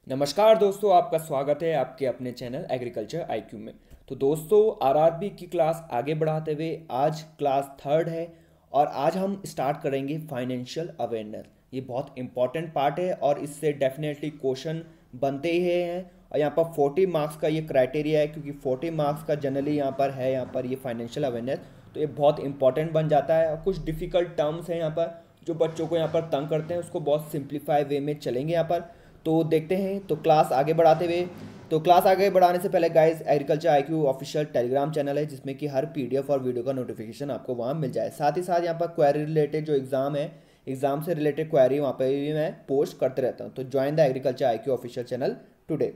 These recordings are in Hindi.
नमस्कार दोस्तों, आपका स्वागत है आपके अपने चैनल एग्रीकल्चर आईक्यू में। तो दोस्तों, आरआरबी की क्लास आगे बढ़ाते हुए आज क्लास थर्ड है और आज हम स्टार्ट करेंगे फाइनेंशियल अवेयरनेस। ये बहुत इंपॉर्टेंट पार्ट है और इससे डेफिनेटली क्वेश्चन बनते ही हैं। और यहाँ पर 40 मार्क्स का ये क्राइटेरिया है, क्योंकि 40 मार्क्स का जनरली यहाँ पर है, यहाँ पर ये फाइनेंशियल अवेयरनेस। तो ये बहुत इंपॉर्टेंट बन जाता है और कुछ डिफ़िकल्ट टर्म्स हैं यहाँ पर जो बच्चों को यहाँ पर तंग करते हैं, उसको बहुत सिंप्लीफाई वे में चलेंगे यहाँ पर। तो देखते हैं। तो क्लास आगे बढ़ाते हुए, तो क्लास आगे बढ़ाने से पहले guys, agriculture IQ official Telegram channel है जिसमें कि हर पीडीएफ और वीडियो का नोटिफिकेशन आपको वहाँ मिल जाए। साथ ही साथ यहाँ पर क्वेरी रिलेटेड जो एग्जाम है, एग्जाम से रिलेटेड क्वेरी वहाँ पर भी मैं पोस्ट करते रहता हूँ। तो join the agriculture IQ official channel today.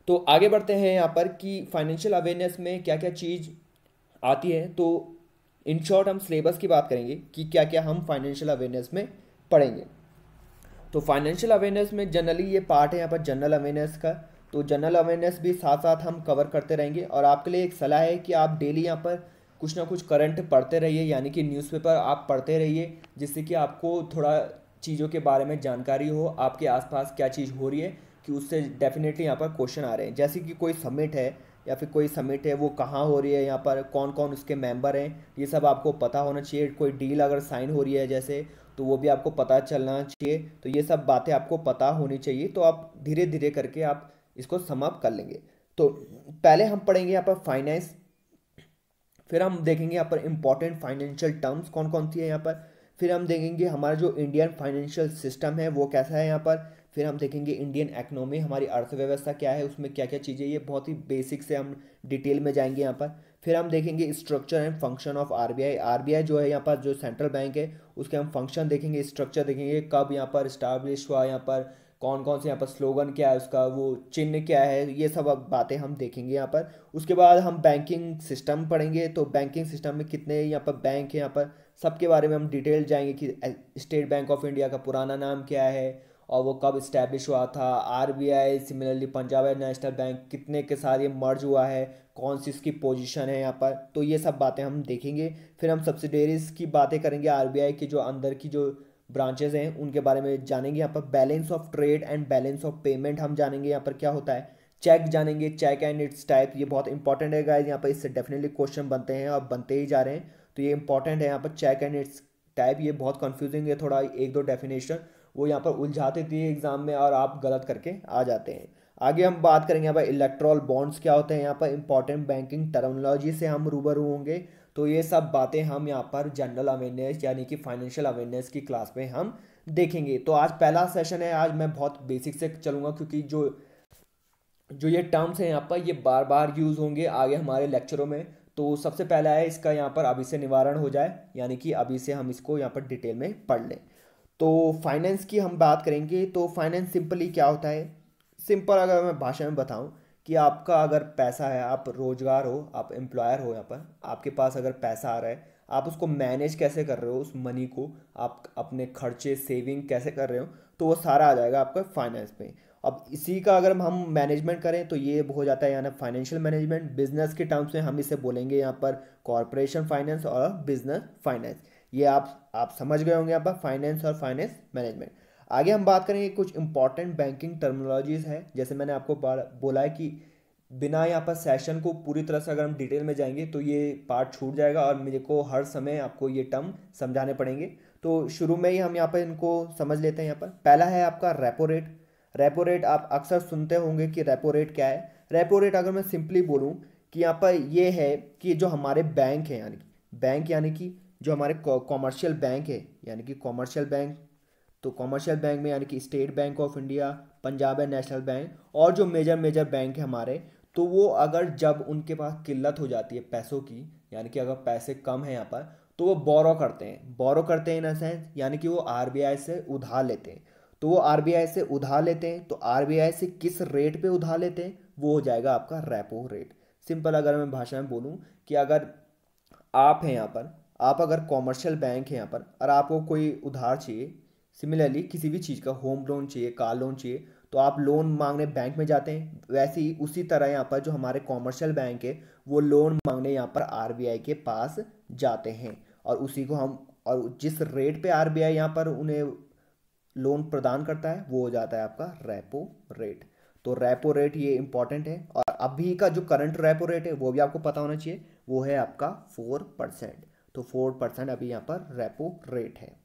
तो आगे बढ़ते हैं यहाँ पर कि फाइनेंशियल अवेयरनेस में क्या क्या चीज़ आती है। तो इन शॉर्ट हम सिलेबस की बात करेंगे कि क्या क्या हम फाइनेंशियल अवेयरनेस में पढ़ेंगे। तो फाइनेंशियल अवेयरनेस में जनरली ये पार्ट है यहाँ पर जनरल अवेयरनेस का। तो जनरल अवेयरनेस भी साथ साथ हम कवर करते रहेंगे और आपके लिए एक सलाह है कि आप डेली यहाँ पर कुछ ना कुछ करंट पढ़ते रहिए, यानी कि न्यूज़पेपर आप पढ़ते रहिए, जिससे कि आपको थोड़ा चीज़ों के बारे में जानकारी हो, आपके आसपास क्या चीज़ हो रही है, कि उससे डेफिनेटली यहाँ पर क्वेश्चन आ रहे हैं। जैसे कि कोई समिट है या फिर कोई समिट है, वो कहाँ हो रही है, यहाँ पर कौन कौन उसके मेंबर हैं, ये सब आपको पता होना चाहिए। कोई डील अगर साइन हो रही है जैसे, तो वो भी आपको पता चलना चाहिए। तो ये सब बातें आपको पता होनी चाहिए, तो आप धीरे धीरे करके आप इसको समाप्त कर लेंगे। तो पहले हम पढ़ेंगे यहाँ पर फाइनेंस, फिर हम देखेंगे यहाँ पर इंपॉर्टेंट फाइनेंशियल टर्म्स कौन कौन सी है यहाँ पर, फिर हम देखेंगे हमारा जो इंडियन फाइनेंशियल सिस्टम है वो कैसा है यहाँ पर, फिर हम देखेंगे इंडियन इकोनॉमी, हमारी अर्थव्यवस्था क्या है, उसमें क्या क्या चीज़ें, ये बहुत ही बेसिक से हम डिटेल में जाएंगे यहाँ पर। फिर हम देखेंगे structure and function of RBI. RBI जो है यहाँ पर जो सेंट्रल बैंक है, उसके हम फंक्शन देखेंगे, स्ट्रक्चर देखेंगे, कब यहाँ पर स्टैब्लिश हुआ, यहाँ पर कौन कौन से यहाँ पर स्लोगन क्या है उसका, वो चिन्ह क्या है, ये सब अब बातें हम देखेंगे यहाँ पर। उसके बाद हम बैंकिंग सिस्टम पढ़ेंगे। तो बैंकिंग सिस्टम में कितने यहाँ पर बैंक है, यहाँ पर सबके बारे में हम डिटेल जाएंगे कि स्टेट बैंक ऑफ इंडिया का पुराना नाम क्या है और वो कब इस्टेब्लिश हुआ था। RBI similarly Punjab national bank कितने के साथ ये मर्ज हुआ है, कौन सी इसकी पोजीशन है यहाँ पर, तो ये सब बातें हम देखेंगे। फिर हम सब्सिडेरीज की बातें करेंगे, आरबीआई की जो अंदर की जो ब्रांचेज हैं उनके बारे में जानेंगे। यहाँ पर balance of trade and balance of payment हम जानेंगे, यहाँ पर क्या होता है। चेक जानेंगे, चेक एंड इट्स टाइप, ये बहुत इंपॉर्टेंट है गाइज, यहाँ पर इससे डेफिनेटली क्वेश्चन बनते हैं और बनते ही जा रहे हैं। तो ये इंपॉर्टेंट है यहाँ पर चेक एंड इट्स टाइप, ये बहुत कंफ्यूजिंग है थोड़ा, एक दो डेफिनेशन वो यहाँ पर उलझा देती है एग्जाम में और आप गलत करके आ जाते हैं। आगे हम बात करेंगे यहाँ पर इलेक्ट्रॉल बॉन्ड्स क्या होते हैं, यहाँ पर इंपॉर्टेंट बैंकिंग टर्मिनोलॉजी से हम रूबरू होंगे। तो ये सब बातें हम यहाँ पर जनरल अवेयरनेस यानी कि फाइनेंशियल अवेयरनेस की क्लास में हम देखेंगे। तो आज पहला सेशन है, आज मैं बहुत बेसिक से चलूँगा क्योंकि जो जो ये टर्म्स हैं यहाँ पर ये बार बार यूज़ होंगे आगे हमारे लेक्चरों में। तो सबसे पहला है इसका यहाँ पर अभी से निवारण हो जाए, यानी कि अभी से हम इसको यहाँ पर डिटेल में पढ़ लें। तो फाइनेंस की हम बात करेंगे। तो फाइनेंस सिंपली क्या होता है, सिंपल अगर मैं भाषा में बताऊं कि आपका अगर पैसा है, आप रोजगार हो, आप एम्प्लॉयर हो, यहाँ पर आपके पास अगर पैसा आ रहा है, आप उसको मैनेज कैसे कर रहे हो, उस मनी को आप अपने खर्चे सेविंग कैसे कर रहे हो, तो वो सारा आ जाएगा आपका फाइनेंस में। अब इसी का अगर हम मैनेजमेंट करें तो ये हो जाता है यानी फाइनेंशियल मैनेजमेंट। बिजनेस के टर्म्स में हम इसे बोलेंगे यहाँ पर कॉरपोरेशन फाइनेंस और बिजनेस फाइनेंस। ये आप समझ गए होंगे यहाँ पर फाइनेंस और फाइनेंस मैनेजमेंट। आगे हम बात करेंगे कुछ इंपॉर्टेंट बैंकिंग टर्मिनोलॉजीज है, जैसे मैंने आपको बोला है कि बिना यहाँ पर सेशन को पूरी तरह से अगर हम डिटेल में जाएंगे तो ये पार्ट छूट जाएगा और मेरे को हर समय आपको ये टर्म समझाने पड़ेंगे। तो शुरू में ही हम यहाँ पर इनको समझ लेते हैं। यहाँ पर पहला है आपका रेपो रेट। रेपो रेट आप अक्सर सुनते होंगे कि रेपो रेट क्या है। रेपो रेट अगर मैं सिंपली बोलूँ कि यहाँ पर ये है कि जो हमारे बैंक है, यानी कि जो हमारे कॉमर्शियल बैंक है, यानी कि कॉमर्शियल बैंक, तो कॉमर्शियल बैंक में यानी कि state bank of India, Punjab and national bank और जो मेजर मेजर बैंक है हमारे, तो वो अगर जब उनके पास किल्लत हो जाती है पैसों की, यानी कि अगर पैसे कम है यहाँ पर, तो वो बोरो करते हैं इन अ सेंस, यानी कि वो आरबीआई से उधार लेते हैं। तो वो आरबीआई से उधार लेते हैं, तो आरबीआई से किस रेट पे उधार लेते हैं, वो हो जाएगा आपका रेपो रेट। सिंपल अगर मैं भाषा में बोलूँ कि अगर आप हैं यहाँ पर, आप अगर कॉमर्शियल बैंक है यहाँ पर और आपको कोई उधार चाहिए, सिमिलरली किसी भी चीज़ का होम लोन चाहिए, कार लोन चाहिए, तो आप लोन मांगने बैंक में जाते हैं। वैसे ही उसी तरह यहाँ पर जो हमारे कॉमर्शियल बैंक है वो लोन मांगने यहाँ पर आरबीआई के पास जाते हैं और उसी को हम, और जिस रेट पे आरबीआई यहाँ पर उन्हें लोन प्रदान करता है वो हो जाता है आपका रेपो रेट। तो रेपो रेट ये इंपॉर्टेंट है। और अभी का जो करंट रेपो रेट है वो भी आपको पता होना चाहिए, वो है आपका 4%। तो 4% अभी यहाँ पर रेपो रेट है।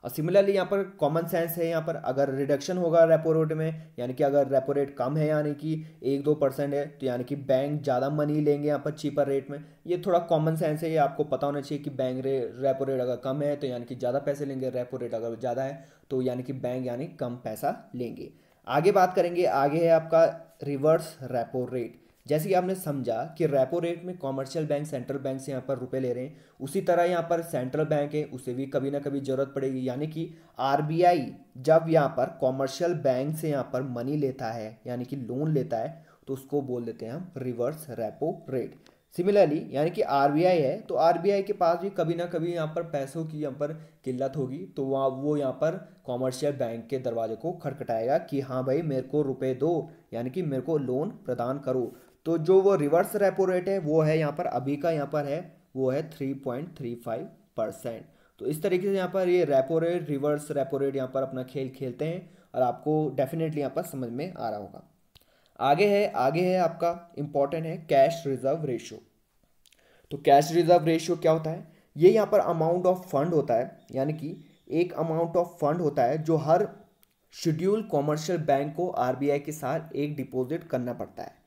और सिमिलरली यहाँ पर कॉमन सेंस है, यहाँ पर अगर रिडक्शन होगा रेपो रेट में, यानी कि अगर रेपो रेट कम है यानी कि 1-2% है, तो यानी कि बैंक ज़्यादा मनी लेंगे यहाँ पर चीपर रेट में। ये थोड़ा कॉमन सेंस है, ये आपको पता होना चाहिए कि बैंक रेपो रेट अगर कम है तो यानी कि ज़्यादा पैसे लेंगे, रेपो रेट अगर ज़्यादा है तो यानी कि बैंक यानी कम पैसा लेंगे। आगे बात करेंगे, आगे है आपका रिवर्स रेपो रेट। जैसे कि आपने समझा कि रेपो रेट में कॉमर्शियल बैंक सेंट्रल बैंक से यहाँ पर रुपए ले रहे हैं, उसी तरह यहाँ पर सेंट्रल बैंक है उसे भी कभी ना कभी जरूरत पड़ेगी, यानी कि आरबीआई जब यहाँ पर कॉमर्शियल बैंक से यहाँ पर मनी लेता है यानी कि लोन लेता है तो उसको बोल देते हैं हम रिवर्स रेपो रेट। सिमिलरली यानी कि आरबीआई है तो आरबीआई के पास भी कभी ना कभी यहाँ पर पैसों की यहाँ पर किल्लत होगी, तो वहाँ वो यहाँ पर कॉमर्शियल बैंक के दरवाजे को खटखटाएगा कि हाँ भाई मेरे को रुपए दो, यानी कि मेरे को लोन प्रदान करो। तो जो वो रिवर्स रेपो रेट है वो है यहाँ पर अभी का यहाँ पर है वो है 3.35%। तो इस तरीके से यहाँ पर ये repo rate reverse repo rate यहाँ पर अपना खेल खेलते हैं और आपको डेफिनेटली यहाँ पर समझ में आ रहा होगा। आगे है आपका इंपॉर्टेंट है कैश रिजर्व रेशियो। तो कैश रिजर्व रेशियो क्या होता है? ये यहाँ पर अमाउंट ऑफ फंड होता है, यानी कि एक अमाउंट ऑफ फंड होता है जो हर शेड्यूल कॉमर्शियल बैंक को आरबीआई के साथ एक डिपॉजिट करना पड़ता है।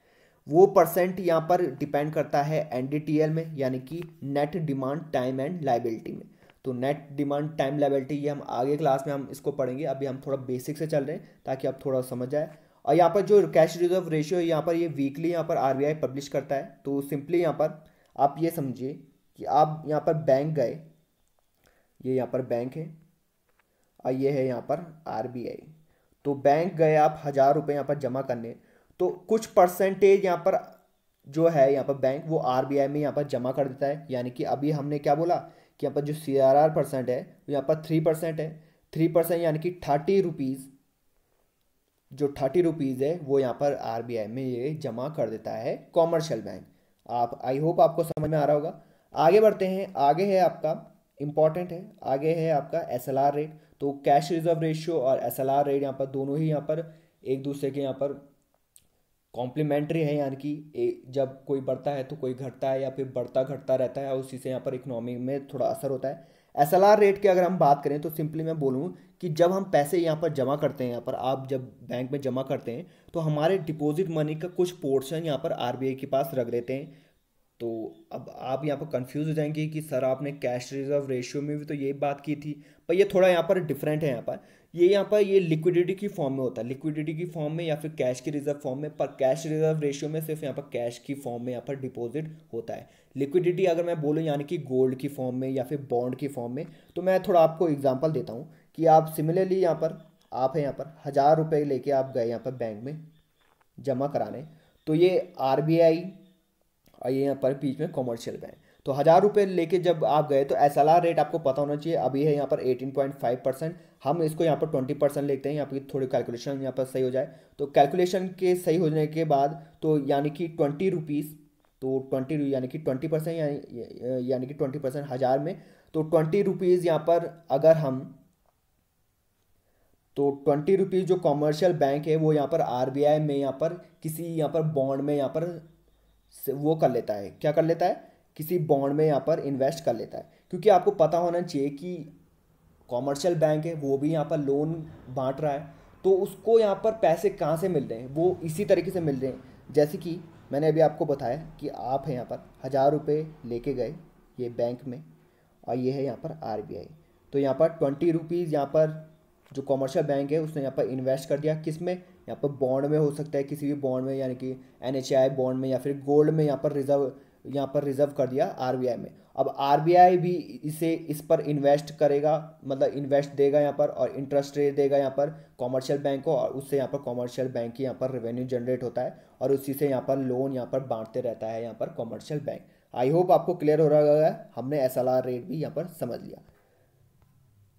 वो परसेंट यहाँ पर डिपेंड करता है एनडीटीएल में, यानी कि net demand time and liability में। तो नेट डिमांड टाइम लाइबिलिटी ये हम आगे क्लास में हम इसको पढ़ेंगे, अभी हम थोड़ा बेसिक से चल रहे हैं ताकि आप थोड़ा समझ जाए। और यहाँ पर जो कैश रिजर्व रेशियो है यहाँ पर ये वीकली यहाँ पर आरबीआई पब्लिश करता है। तो सिंपली यहाँ पर आप ये समझिए कि आप यहाँ पर बैंक गए, ये यहाँ पर बैंक है और ये है यहाँ पर आरबीआई। तो बैंक गए आप 1000 रुपये यहाँ पर जमा करने, तो कुछ परसेंटेज यहाँ पर जो है यहाँ पर बैंक वो आरबीआई में यहाँ पर जमा कर देता है। यानी कि अभी हमने क्या बोला कि यहाँ पर जो सीआरआर परसेंट है वो यहाँ पर 3% है। 3% यानी कि 30 रुपीज़, जो 30 रुपीज़ है वो यहाँ पर आरबीआई में ये जमा कर देता है कॉमर्शियल बैंक। आप आई होप आपको समझ में आ रहा होगा। आगे बढ़ते हैं, आगे है आपका इंपॉर्टेंट है, आगे है आपका एसएलआर रेट। तो कैश रिजर्व रेशियो और एसएलआर रेट यहाँ पर दोनों ही यहाँ पर एक दूसरे के यहाँ पर कॉम्प्लीमेंट्री है, यानी कि जब कोई बढ़ता है तो कोई घटता है या फिर बढ़ता घटता रहता है और उसी से यहाँ पर इकोनॉमी में थोड़ा असर होता है। एसएलआर रेट की अगर हम बात करें तो सिंपली मैं बोलूँ कि जब हम पैसे यहाँ पर जमा करते हैं, यहाँ पर आप जब बैंक में जमा करते हैं तो हमारे डिपॉजिट मनी का कुछ पोर्शन यहाँ पर आरबीआई के पास रख देते हैं। तो अब आप यहाँ पर कंफ्यूज हो जाएंगे कि सर आपने कैश रिजर्व रेशियो में भी तो यही बात की थी, पर ये थोड़ा यहाँ पर डिफरेंट है। यहाँ पर ये लिक्विडिटी की फॉर्म में होता है, लिक्विडिटी की फॉर्म में या फिर कैश की रिजर्व फॉर्म में। पर कैश रिजर्व रेशियो में सिर्फ यहाँ पर कैश की फॉर्म में यहाँ पर डिपॉजिट होता है। लिक्विडिटी अगर मैं बोलूँ यानी कि गोल्ड की फॉर्म में या फिर बॉन्ड की फॉर्म में, तो मैं थोड़ा आपको एग्जाम्पल देता हूँ कि आप सिमिलरली यहाँ पर आप है यहाँ पर 1000 रुपये लेके आप गए यहाँ पर बैंक में जमा कराने, तो ये आरबीआई और ये यहाँ पर बीच में कॉमर्शियल बैंक। तो 1000 रुपये लेके जब आप गए तो एसएलआर रेट आपको पता होना चाहिए, अभी है यहाँ पर 18.5%। हम इसको यहाँ पर 20% लेते हैं, यहाँ पर थोड़ी कैलकुलेशन यहाँ पर सही हो जाए। तो कैलकुलेशन के सही होने के बाद तो यानी कि 20 रुपीज़, तो 20 यानी कि 20% यानी कि 20% 1000 में, तो 20 रुपीज़ यहाँ पर अगर हम, तो 20 रुपीज़ जो कॉमर्शियल बैंक है वो यहाँ पर आरबीआई में यहाँ पर किसी यहाँ पर बॉन्ड में यहाँ पर वो कर लेता है, क्या कर लेता है, किसी बॉन्ड में यहाँ पर इन्वेस्ट कर लेता है। क्योंकि आपको पता होना चाहिए कि कॉमर्शियल बैंक है वो भी यहाँ पर लोन बांट रहा है, तो उसको यहाँ पर पैसे कहाँ से मिल रहे हैं, वो इसी तरीके से मिल रहे हैं जैसे कि मैंने अभी आपको बताया कि आप हैं यहाँ पर 1000 रुपये लेके गए ये बैंक में और ये है यहाँ पर आरबीआई। तो यहाँ पर 20 रुपीज़ यहाँ पर जो कॉमर्शियल बैंक है उसने यहाँ पर इन्वेस्ट कर दिया, किस में, यहाँ पर बॉन्ड में हो सकता है, किसी भी बॉन्ड में यानी कि एनएचआई बॉन्ड में या फिर गोल्ड में यहाँ पर रिजर्व कर दिया आरबीआई में। अब आरबीआई भी इस पर इन्वेस्ट करेगा, मतलब इन्वेस्ट देगा यहाँ पर और इंटरेस्ट रेट देगा यहाँ पर कॉमर्शियल बैंक को, और उससे यहाँ पर कॉमर्शियल बैंक की यहाँ पर रेवेन्यू जनरेट होता है और उसी से यहाँ पर लोन यहाँ पर बांटते रहता है यहाँ पर कॉमर्शियल बैंक। आई होप आपको क्लियर हो रहा है, हमने एसएलआर रेट भी यहाँ पर समझ लिया।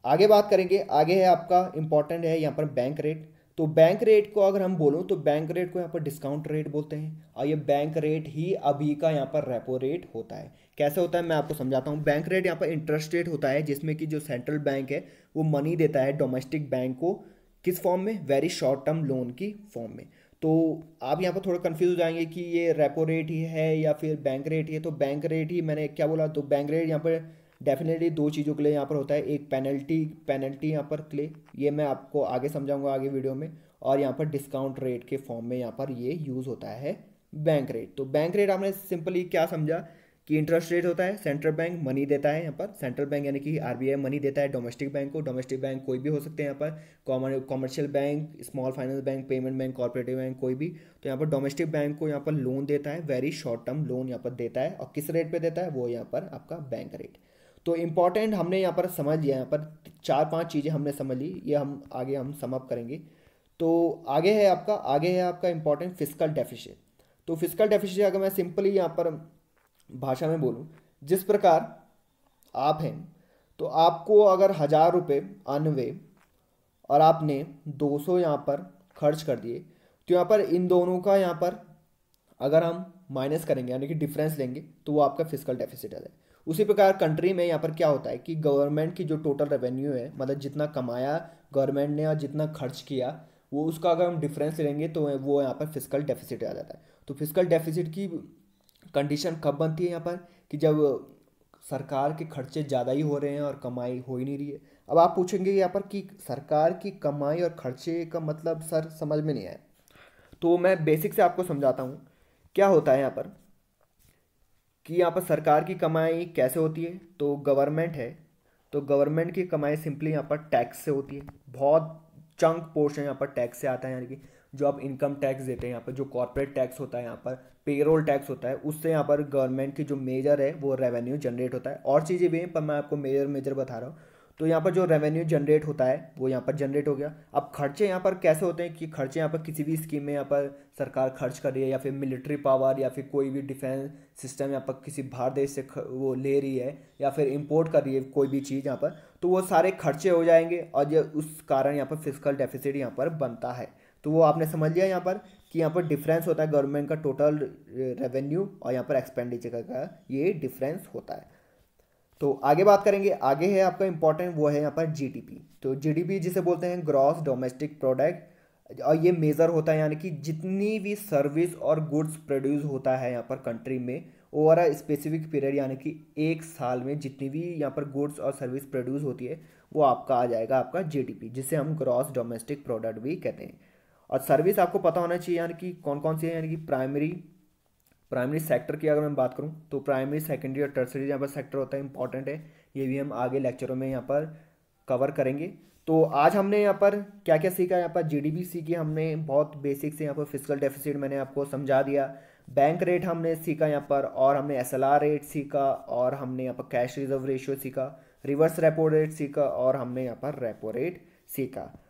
आगे बात करेंगे, आगे है आपका इंपॉर्टेंट है यहाँ पर बैंक रेट। तो बैंक रेट को अगर हम बोलूँ तो बैंक रेट को यहाँ पर डिस्काउंट रेट बोलते हैं, और ये बैंक रेट ही अभी का यहाँ पर रेपो रेट होता है। कैसे होता है मैं आपको समझाता हूँ। बैंक रेट यहाँ पर इंटरेस्ट रेट होता है, जिसमें कि जो सेंट्रल बैंक है वो मनी देता है डोमेस्टिक बैंक को, किस फॉर्म में, वेरी शॉर्ट टर्म लोन की फॉर्म में। तो आप यहाँ पर थोड़ा कंफ्यूज हो जाएंगे कि ये रेपो रेट ही है या फिर बैंक रेट ही है। तो बैंक रेट ही मैंने क्या बोला, तो बैंक रेट यहाँ पर डेफिनेटली दो चीज़ों के लिए यहाँ पर होता है, एक पेनल्टी यहाँ पर के लिए, ये मैं आपको आगे समझाऊंगा आगे वीडियो में, और यहाँ पर डिस्काउंट रेट के फॉर्म में यहाँ पर ये यूज़ होता है बैंक रेट। तो बैंक रेट आपने सिंपली क्या समझा कि इंटरेस्ट रेट होता है, सेंट्रल बैंक मनी देता है, यहाँ पर सेंट्रल बैंक यानी कि आरबीआई मनी देता है डोमेस्टिक बैंक को। डोमेस्टिक बैंक कोई भी हो सकते हैं यहाँ पर, commercial bank, small finance bank, payment bank, corporative bank, कोई भी। तो यहाँ पर डोमेस्टिक बैंक को यहाँ पर लोन देता है, वेरी शॉर्ट टर्म लोन यहाँ पर देता है, और किस रेट पे देता है, वो यहाँ पर आपका बैंक रेट। तो इंपॉर्टेंट हमने यहाँ पर समझ लिया, यहाँ पर 4-5 चीज़ें हमने समझ ली, ये हम आगे सम अप करेंगे। तो आगे है आपका इंपॉर्टेंट फिस्कल डेफिसिट। तो फिस्कल डेफिसिट अगर मैं सिंपली यहाँ पर भाषा में बोलूँ, जिस प्रकार आप हैं, तो आपको अगर 1000 रुपये अनवे और आपने 200 यहाँ पर खर्च कर दिए, तो यहाँ पर इन दोनों का यहाँ पर अगर हम माइनस करेंगे यानी कि डिफरेंस लेंगे, तो वो आपका फिस्कल डेफिसिट आ जाए। उसी प्रकार कंट्री में यहाँ पर क्या होता है कि गवर्नमेंट की जो टोटल रेवेन्यू है, मतलब जितना कमाया गवर्नमेंट ने और जितना खर्च किया, वो उसका अगर हम डिफरेंस लेंगे तो वो यहाँ पर फिस्कल डेफिसिट आ जाता है। तो फिस्कल डेफिसिट की कंडीशन कब बनती है यहाँ पर, कि जब सरकार के खर्चे ज़्यादा ही हो रहे हैं और कमाई हो ही नहीं रही है। अब आप पूछेंगे यहाँ पर कि सरकार की कमाई और खर्चे का मतलब सर समझ में नहीं आया, तो मैं बेसिक से आपको समझाता हूँ। क्या होता है यहाँ पर कि यहाँ पर सरकार की कमाई कैसे होती है, तो गवर्नमेंट है, तो गवर्नमेंट की कमाई सिंपली यहाँ पर टैक्स से होती है। बहुत चंक पोर्शन यहाँ पर टैक्स से आता है, यानी कि जो आप इनकम टैक्स देते हैं, यहाँ पर जो कॉर्पोरेट टैक्स होता है, यहाँ पर पेरोल टैक्स होता है, उससे यहाँ पर गवर्नमेंट की जो मेजर है वो रेवेन्यू जनरेट होता है। और चीज़ें भी हैं पर मैं आपको मेजर बता रहा हूँ। तो यहाँ पर जो रेवेन्यू जनरेट होता है वो यहाँ पर जनरेट हो गया। अब खर्चे यहाँ पर कैसे होते हैं कि खर्चे यहाँ पर किसी भी स्कीम में यहाँ पर सरकार खर्च कर रही है, या फिर मिलिट्री पावर, या फिर कोई भी डिफेंस सिस्टम यहाँ पर किसी बाहर देश से वो ले रही है, या फिर इंपोर्ट कर रही है कोई भी चीज़ यहाँ पर, तो वो सारे खर्चे हो जाएंगे, और ये उस कारण यहाँ पर फिस्कल डेफिसिट यहाँ पर बनता है। तो वो आपने समझ लिया यहाँ पर कि यहाँ पर डिफरेंस होता है गवर्नमेंट का टोटल रेवेन्यू और यहाँ पर एक्सपेंडिचर का ये डिफरेंस होता है। तो आगे बात करेंगे, आगे है आपका इंपॉर्टेंट, वो है यहाँ पर जीडीपी। तो जीडीपी जिसे बोलते हैं ग्रॉस डोमेस्टिक प्रोडक्ट, और ये मेज़र होता है यानी कि जितनी भी सर्विस और गुड्स प्रोड्यूस होता है यहाँ पर कंट्री में ओवर अ स्पेसिफिक पीरियड, यानी कि एक साल में जितनी भी यहाँ पर गुड्स और सर्विस प्रोड्यूस होती है वो आपका आ जाएगा आपका जीडीपी, जिसे हम ग्रॉस डोमेस्टिक प्रोडक्ट भी कहते हैं। और सर्विस आपको पता होना चाहिए यानी कि कौन कौन सी है, यानी कि प्राइमरी सेक्टर की अगर मैं बात करूं तो प्राइमरी, सेकेंडरी और टर्सरी यहाँ पर सेक्टर होता है, इंपॉर्टेंट है, ये भी हम आगे लेक्चरों में यहाँ पर कवर करेंगे। तो आज हमने यहाँ पर क्या क्या सीखा, यहाँ पर जीडीपी सीखी हमने बहुत बेसिक से, यहाँ पर फिस्कल डेफिसिट मैंने आपको समझा दिया, बैंक रेट हमने सीखा यहाँ पर, और हमने एसएलआर रेट सीखा, और हमने यहाँ पर कैश रिजर्व रेशियो सीखा, रिवर्स रेपो रेट सीखा, और हमने यहाँ पर रेपो रेट सीखा।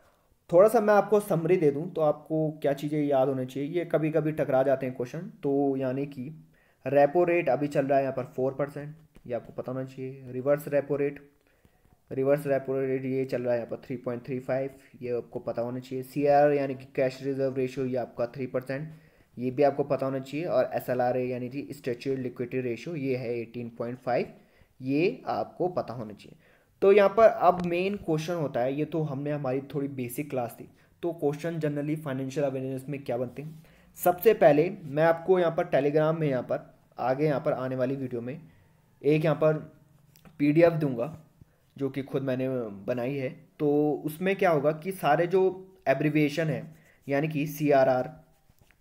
थोड़ा सा मैं आपको समरी दे दूं तो आपको क्या चीज़ें याद होनी चाहिए, ये कभी कभी टकरा जाते हैं क्वेश्चन। तो यानी कि रेपो रेट अभी चल रहा है यहाँ पर 4%, ये आपको पता होना चाहिए। रिवर्स रेपो रेट ये चल रहा है यहाँ पर 3.35, ये आपको पता होना चाहिए। सीआर यानी कि कैश रिजर्व रेशियो ये आपका 3%, ये भी आपको पता होना चाहिए। और एसएलआर यानी कि स्टैच्यूटरी लिक्विडिटी रेशियो ये है 18.5, ये आपको पता होना चाहिए। तो यहाँ पर अब मेन क्वेश्चन होता है, ये तो हमने हमारी थोड़ी बेसिक क्लास थी, तो क्वेश्चन जनरली फाइनेंशियल अवेयरनेस में क्या बनते हैं। सबसे पहले मैं आपको यहाँ पर टेलीग्राम में यहाँ पर आगे यहाँ पर आने वाली वीडियो में एक यहाँ पर पीडीएफ दूंगा जो कि खुद मैंने बनाई है। तो उसमें क्या होगा कि सारे जो एब्रीविएशन है यानी कि CRR,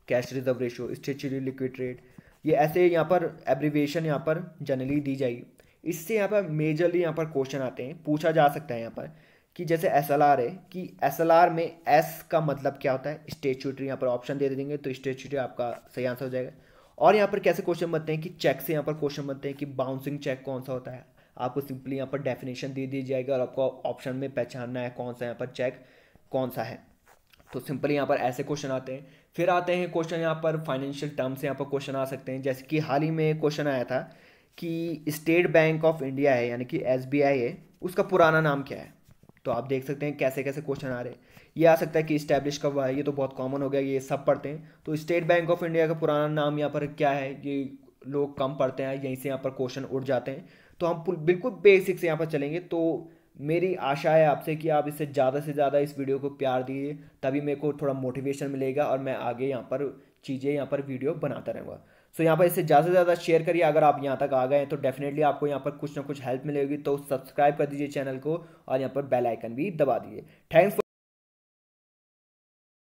cash reserve ratio, statutory liquid rate, ये ऐसे यहाँ पर एब्रीविएशन यहाँ पर जनरली दी जाएगी। इससे यहाँ पर मेजरली यहाँ पर क्वेश्चन आते हैं, पूछा जा सकता है यहाँ पर कि जैसे एसएलआर है कि एसएलआर में एस का मतलब क्या होता है, स्टैच्यूटरी, यहाँ पर ऑप्शन दे देंगे तो स्टैच्यूटरी आपका सही आंसर हो जाएगा। और यहाँ पर कैसे क्वेश्चन बनते हैं कि चेक से यहाँ पर क्वेश्चन बनते हैं कि बाउंसिंग चेक कौन सा होता है, आपको सिंपली यहाँ पर डेफिनेशन दे दी जाएगी और आपको ऑप्शन में पहचानना है कौन सा यहाँ पर चेक कौन सा है। तो सिंपली यहाँ पर ऐसे क्वेश्चन आते हैं। फिर आते हैं क्वेश्चन यहाँ पर फाइनेंशियल टर्म से यहाँ पर क्वेश्चन आ सकते हैं, जैसे कि हाल ही में क्वेश्चन आया था कि स्टेट बैंक ऑफ इंडिया है यानी कि एसबीआई है, उसका पुराना नाम क्या है। तो आप देख सकते हैं कैसे कैसे क्वेश्चन आ रहे हैं। ये आ सकता है कि इस्टेब्लिश कब हुआ है, ये तो बहुत कॉमन हो गया, ये सब पढ़ते हैं। तो स्टेट बैंक ऑफ इंडिया का पुराना नाम यहाँ पर क्या है, ये लोग कम पढ़ते हैं, यहीं से यहाँ पर क्वेश्चन उठ जाते हैं। तो हम बिल्कुल बेसिक से यहाँ पर चलेंगे। तो मेरी आशा है आपसे कि आप इससे से ज़्यादा इस वीडियो को प्यार दीजिए, तभी मेरे को थोड़ा मोटिवेशन मिलेगा और मैं आगे यहाँ पर चीज़ें यहाँ पर वीडियो बनाता रहूँगा। सो यहाँ पर इससे ज़्यादा से ज़्यादा शेयर करिए। अगर आप यहाँ तक आ गए हैं तो डेफिनेटली आपको यहाँ पर कुछ ना कुछ हेल्प मिलेगी। तो सब्सक्राइब कर दीजिए चैनल को और यहाँ पर बेल आइकन भी दबा दीजिए। थैंक्स।